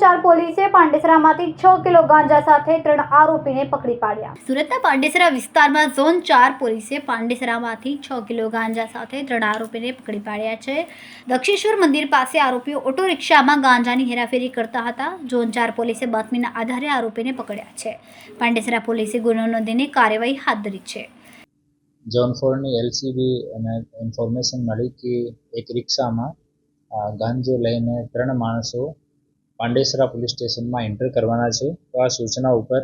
ચાર પોલીસે પાંડેસરામાંથી 6 કિલો ગાંજા સાથે 3 આરોપીને પકડી પાડ્યા. સુરતના પાંડેસરા વિસ્તારમાં ઝોન 4 પોલીસે પાંડેસરામાંથી 6 કિલો ગાંજા સાથે 3 આરોપીને પકડી પાડ્યા છે. દક્ષેશ્વર મંદિર પાસે આરોપીઓ ઓટો રિક્ષામાં ગાંજાની હેરાફેરી કરતા હતા. ઝોન 4 પોલીસે બાતમીના આધારે આરોપીને પકડ્યા છે. પાંડેસરા પોલીસે ગુનો નોંધીને કાર્યવાહી હાથ ધરી છે. ઝોન 4ની એલસીબી અને ઇન્ફોર્મેશન મળી કે એક રિક્ષામાં ગાંજો લઈને 3 માણસો પાંડેસરા પોલીસ સ્ટેશનમાં એન્ટર કરવાના છે. તો આ સૂચના ઉપર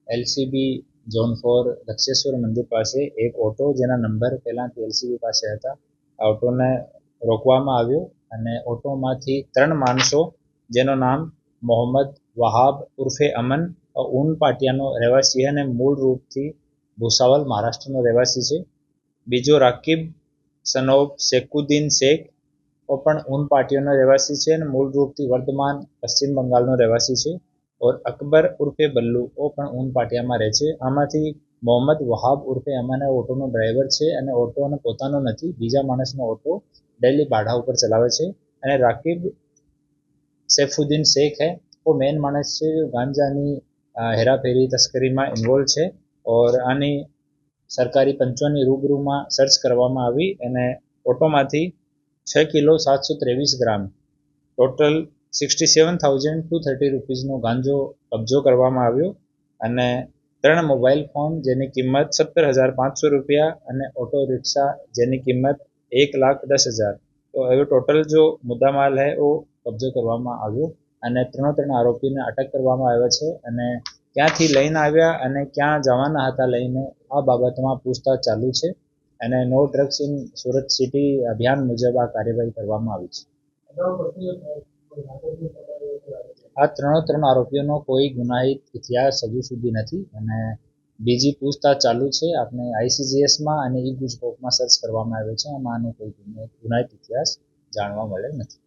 એલસીબી ઝોન 4 દક્ષેશ્વર મંદિર પાસે એક ઓટો જેના નંબર પહેલાંથી એલસીબી પાસે હતા, આ ઓટોને રોકવામાં આવ્યો અને ઓટોમાંથી 3 માણસો જેનું નામ મોહમ્મદ વહાબ ઉર્ફે અમન ઊન પાટિયાનો રહેવાસી છે અને મૂળ રૂપથી ભુસાવલ મહારાષ્ટ્રનો રહેવાસી છે. બીજો રાકીબ સનોબ શેખુદ્દીન શેખ પણ ઊન પાટિયાનો રહેવાસી છે અને મૂળ રૂપથી વર્ધમાન પશ્ચિમ બંગાળનો રહેવાસી છે. ઓર અકબર ઉર્ફે બલ્લુ પણ ઊન પાટિયામાં રહે છે. આમાંથી મોહમ્મદ વહાબ ઉર્ફે અમન ઓટોનો ડ્રાઈવર છે અને ઓટોનો પોતાનો નથી, બીજા માણસનો ઓટો ડેલી ભાડા ઉપર ચલાવે છે. અને રાકીબ સૈફુદ્દીન શેખ મેન માણસ છે જો ગાંજાની હેરાફેરી તસ્કરીમાં ઇન્વોલ્વ છે. ઓર આની સરકારી પંચોની રૂબરૂમાં સર્ચ કરવામાં આવી અને ઓટોમાંથી 6 કિલો 723 ગ્રામ ટોટલ 67,230 રૂપીસનો ગાંજો કબજો કરવામાં આવ્યો અને 3 મોબાઈલ ફોન જેની કિંમત 17,500 રૂપિયા અને ઓટો રિક્ષા જેની કિંમત 1,10,000. તો હવે ટોટલ જો મુદ્દામાલ હૈ वो કબજો કરવામાં આવ્યો અને 3 આરોપીને અટક કરવામાં આવ્યા છે અને ક્યાંથી લઈને આવ્યા અને ક્યાં જવાના હતા લઈને આ બાબતમાં પૂછતાછ ચાલુ છે અને no drugs in Surat city અભિયાન મુજબ આ કાર્યવાહી કરવામાં આવી છે. આ 3 આરોપીઓનો કોઈ ગુનાહિત ઇતિહાસ હજુ સુધી નથી અને બીજી પૂછતાછ ચાલુ છે. આપણે આઈસીજીએસમાં અને ઈ ગુજકોપમાં સર્ચ કરવામાં આવ્યો છે, આમાં કોઈ ગુનાહિત ઇતિહાસ જાણવા મળે નથી.